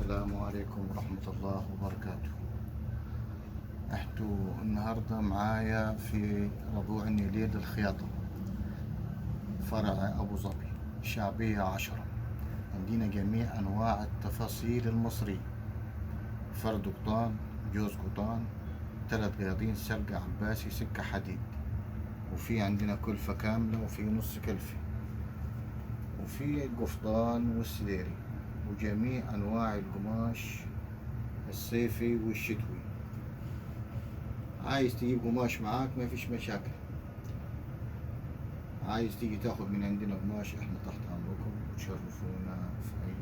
السلام عليكم ورحمة الله وبركاته. احتو النهاردة معايا في ربوع النيليل الخياطة، فرع أبو ظبي، شعبية 10. عندنا جميع أنواع التفاصيل المصرية: فرد قطان، جوز قطان، 3 قياضين، سلقة عباسي، سكة حديد، وفي عندنا كلفة كاملة، وفي نص كلفة، وفي القفطان والسديري، وجميع أنواع القماش الصيفي والشتوي. عايز تجيب قماش معاك ما فيش مشاكل، عايز تيجي تاخد من عندنا قماش احنا تحت امركم، وتشرفونا في اي